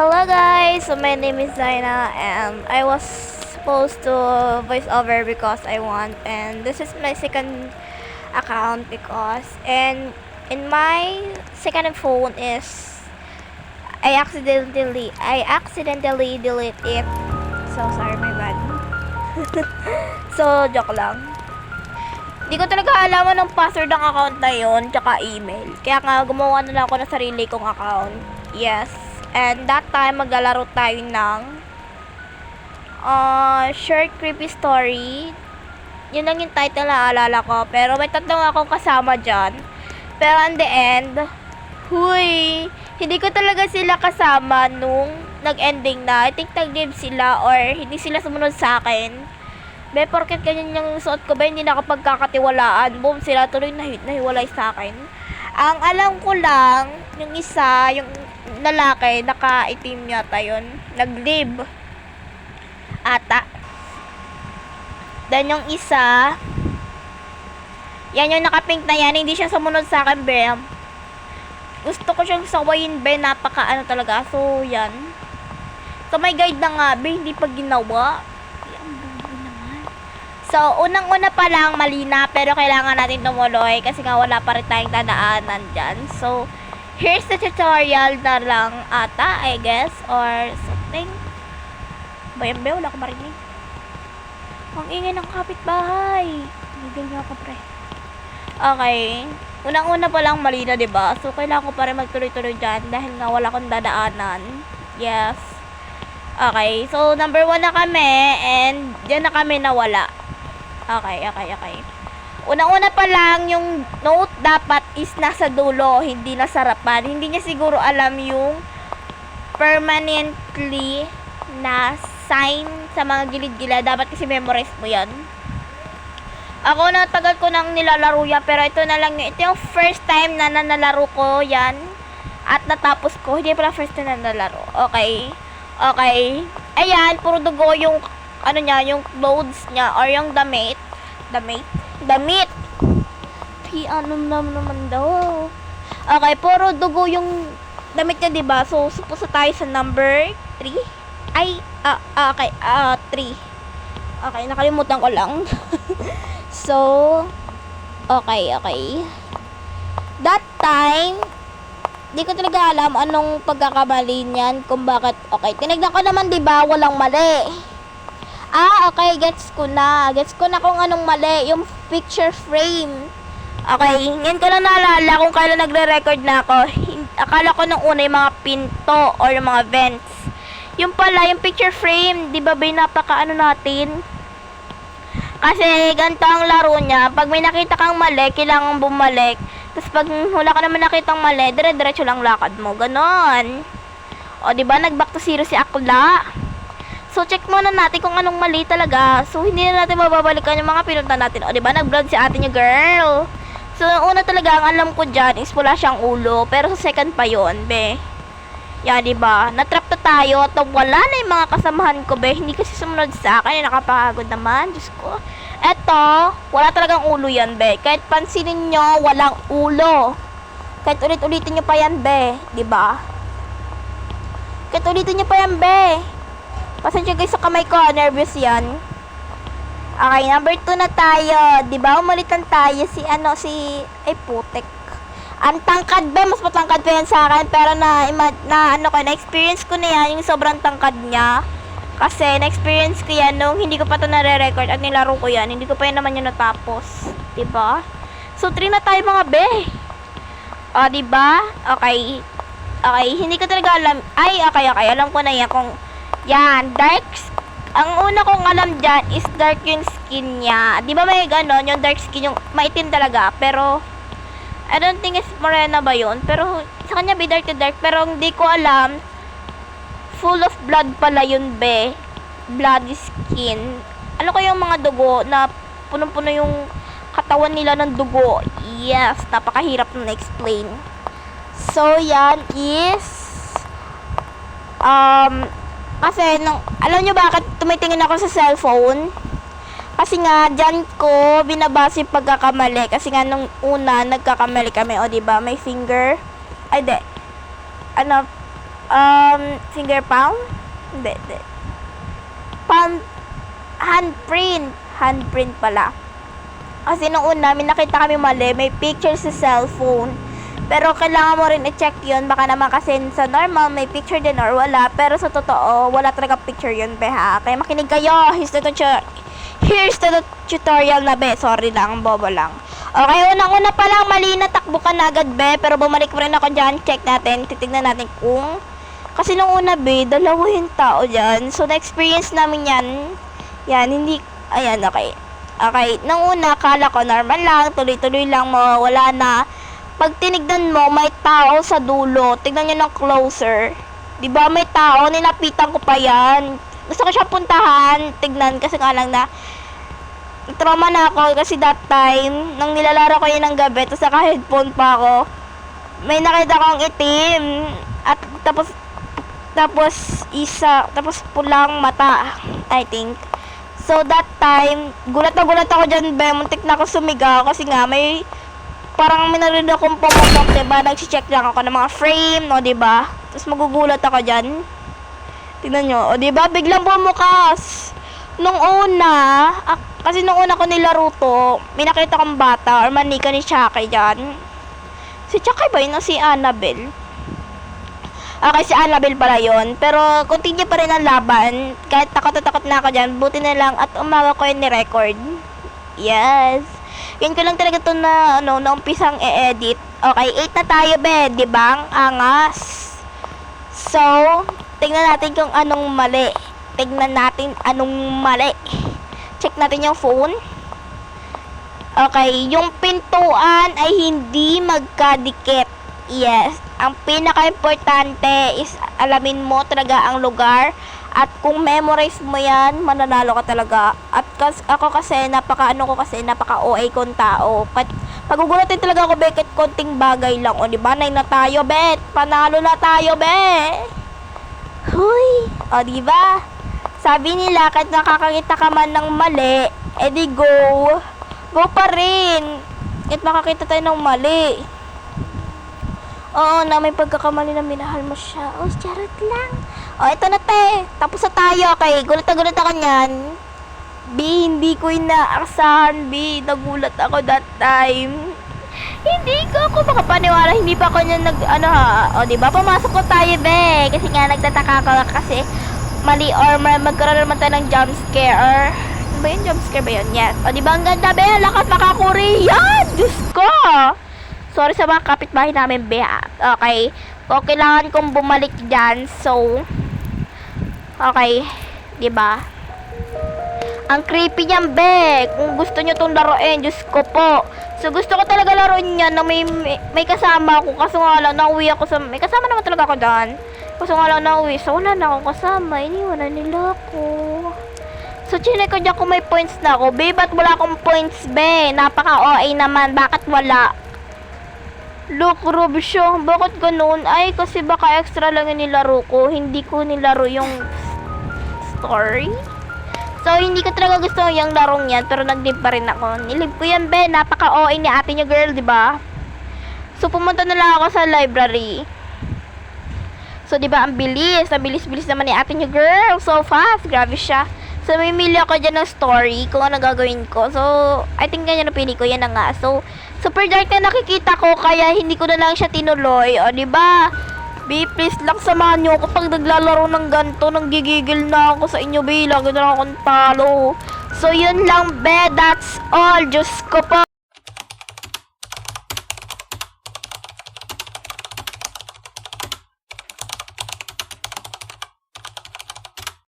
Hello guys, so my name is Zaina and I was supposed to voice over because I want, and this is my second account because and in my second phone is I accidentally delete it. So sorry, my bad. So joke lang. Hindi ko talaga alam anong password ng account na yon, tsaka email. Kaya nga gumawa na lang ako ng sarili kong account. Yes. And that time maglalaro tayo ng short creepy story. Yun lang yung title na alala ko. Pero may tatlong akong kasama dyan. Pero in the end, hindi ko talaga sila kasama nung nag-ending na. I think nag-leave sila or hindi sila sumunod sa akin. Be, porket ganyan yung suot ko, be, hindi nakapagkakatiwalaan. Boom, sila tuloy nahiwalay sa akin. Ang alam ko lang, yung isa, yung lalaki, naka-itim yata yun. Nag-leave. Ata. Then yung isa, yan yung naka-pink na yan, hindi siya sumunod sa akin, be. Gusto ko siyang sawayin, be, napaka talaga. So, yan. So, may guide na nga, be, hindi pa ginawa. So, unang-una pa lang mali na, pero kailangan natin tumuloy kasi nga wala pa rin tayong dadaanan dyan. So, here's the tutorial na lang ata, I guess, or something. Bayang be, wala ko marinig. Ang ingay ng kapitbahay. Hindi nga ako, pre. Okay. Unang-una pa lang mali na, diba? So, kailangan ko pa rin magtuloy-tuloy dyan dahil nga wala akong dadaanan. Yes. Okay. So, number 1 na kami and dyan na kami nawala. Okay. Unang-una pa lang, yung note dapat is nasa dulo, hindi nasa harapan. Hindi niya siguro alam yung permanently na sign sa mga gilid-gilid. Dapat kasi memorize mo yan. Ako na tagal ko nang nilalaro yan, pero ito na lang, ito yung first time na nalaro ko yan. At natapos ko, hindi pala first time na nalaro. Okay. Ayan, puro dugo yung ano niya, yung clothes niya or yung damit. Ano naman daw. Okay, puro dugo yung damit niya, diba? So, supposed tayo sa number 3. Okay, 3. Okay, nakalimutan ko lang. So, okay. That time, di ko talaga alam anong pagkakamali niyan, kung bakit. Okay, tinignan ko naman, diba? Walang mali. Okay, gets ko na kung anong mali, yung picture frame. Okay, ngayon ko lang naalala kung kailan nagre-record na ako. Akala ko nung una yung mga pinto or yung mga vents. Yung pala, yung picture frame, di ba napaka natin? Kasi ganito ang laro niya, pag may nakita kang mali, kailangan bumalik. Tapos pag wala ka naman nakitang mali, dire-diretso lang lakad mo, ganon. O, di ba nag-back to zero si Akla? So, check muna natin kung anong mali talaga. So, hindi na natin mababalikan yung mga pinunta natin. O, diba? Nag-vlog si ate niya, girl. So, una talaga, ang alam ko dyan is wala siyang ulo. Pero sa second pa yon, be. Yan, diba? Natrap na tayo. At wala na yung mga kasamahan ko, be. Hindi kasi sumunod sa akin. Nakapagod naman. Diyos ko. Eto, wala talagang ulo yan, be. Kahit pansinin nyo, walang ulo. Kahit ulit-ulitin nyo pa yan, be. Diba? Kahit ulitin nyo pa yan, be. Pasensya guys sa kamay ko, nervous yan. Okay, number 2 na tayo. Diba, umalitan tayo ay putek. Ang tangkad ba, mas matangkad pa yan sa akin. Pero na-experience ko na yan, yung sobrang tangkad niya. Kasi, na-experience ko yan nung hindi ko pa ito nare-record at nilaro ko yan. Hindi ko pa yan naman yung natapos. Diba? So, 3 na tayo mga be. O, diba? Okay, hindi ko talaga alam. Okay. Alam ko na yan kung yan, dark. Ang una kong alam dyan is dark yung skin niya. Di ba may ganon, yung dark skin, yung maitim talaga. Pero, I don't think it's morena ba yun. Pero, sa kanya be dark to dark. Pero, hindi ko alam, full of blood pala yun, be. Bloody skin. Ano ko yung mga dugo na punong-puno yung katawan nila ng dugo. Yes, napakahirap na explain. So, yan is kasi, alam nyo bakit tumitingin ako sa cellphone? Kasi nga, dyan ko binabase pagkakamali. Kasi nga, nung una, nagkakamali kami. O, diba? May finger. Ay, di. Finger palm? Hindi. Palm, handprint pala. Kasi nung una, may nakita kami mali, may picture sa cellphone. Pero kailangan mo rin i-check yun. Baka naman kasi sa normal, may picture din or wala. Pero sa totoo, wala talaga picture yun, be ha. Kaya makinig kayo. Here's the tutorial na, be. Sorry lang, bobo lang. Okay, unang-una pa lang, mali na, takbo ka na agad, be. Pero bumalik pa rin ako dyan. Check natin, titignan natin kung... Kasi nung una, be, dalawahin tao dyan. So, na-experience namin yan. Yan, hindi... Ayan, okay. Okay, nung una, akala ko normal lang, tuloy-tuloy lang, mawawala na. Pag tinignan mo, may tao sa dulo. Tignan nyo ng closer. Diba, may tao, ninapitan ko pa yan. Gusto ko siya puntahan, tignan, kasi nga lang na trauma na ako kasi that time, nang nilalaro ko yun ng gabi, tapos naka-headphone pa ako, may nakita akong itim, at tapos pulang mata, I think. So that time, gulat ako dyan, be, muntik na ako sumigaw, kasi nga may, parang minarinig akong pumupok, diba, nag-check lang ako ng mga frame, no, diba, tapos magugulat ako dyan. Tingnan nyo, o diba, biglang bumukas. Nung una, kasi nung una ko nilaro to, may nakita kong bata, or manika ni Chucky dyan. Si Chucky ba yun o si Annabelle? Okay, si Annabelle pala yun. Pero, continue pa rin ang laban. Kahit takot na ako dyan, buti na lang at umaga ko yun ni-record. Yes. Yun ko lang talaga to na, naumpisang i-edit. Okay, 8 na tayo, be. Diba? Ang angas. So, tingnan natin kung anong mali. Check natin yung phone. Okay, yung pintuan ay hindi magkadikit. Yes. Ang pinaka-importante is alamin mo talaga ang lugar. At kung memorize mo yan, mananalo ka talaga. At ako kasi, napaka-OA kong tao. Pagugulatin talaga ako, be, kahit konting bagay lang. O, diba? 9 na tayo, bet. Panalo na tayo, be. Huy. O, diba? Sabi nila, kahit nakakakita ka man ng mali, edi go. Go pa rin. Kahit makakita tayo ng mali. Oo, na may pagkakamali na minahal mo siya. Oh, charot lang. Oh, ito na, te. Tapos na tayo. Okay, gulat ako niyan. B, hindi ko inaasahan, B. Nagulat ako that time. Hindi ko ako makapaniwala. Hindi pa ako niyan O, diba? Pumasok ko tayo, be. Kasi nga, nagtataka ko kasi mali or magkaroon naman tayo ng jump scare. Ano ba yun? Jump scare ba yun? Yes. O, diba? Ang ganda, be. Lakas makakuri. Yan! Diyos ko! Sorry sa mga kapitbahay namin, be. Okay. So, kailangan kong bumalik dyan. So, okay. Diba? Ang creepy niyan, be. Kung gusto nyo itong laruin, Diyos ko po. So, gusto ko talaga laruin yan na may kasama ako. Kaso nga lang, nauwi ako sa... May kasama naman talaga ako dyan. Kaso nga lang, nauwi. So, wala na akong kasama. Iniwanan nila ako. So, chinek ko dyan kung may points na ako. Be, ba't wala akong points, be? Napaka-OA naman. Bakit wala? Look, Robsyo, bakit ganun? Ay, kasi baka extra lang yung nilaro ko. Hindi ko nilaro yung story. So, hindi ko talaga gusto yung larong yan. Pero nag-live pa rin ako. Nilive ko yan, be. Napaka-OA ni ate niya, girl, diba? So, pumunta na lang ako sa library. So, diba, ang bilis. Ang bilis-bilis naman ni ate niya, girl. So fast. Grabe siya. So, may mili ako dyan ng story kung ano gagawin ko. So, I think ganyan na pili ko. Yan na nga. So, super dark na nakikita ko. Kaya, hindi ko na lang siya tinuloy. O, diba? Be, please lang samahan nyo ako pag naglalaro ng ganito. Nanggigigil na ako sa inyo, be. Lagi na lang akong talo. So, yun lang, be. That's all. Diyos ko po.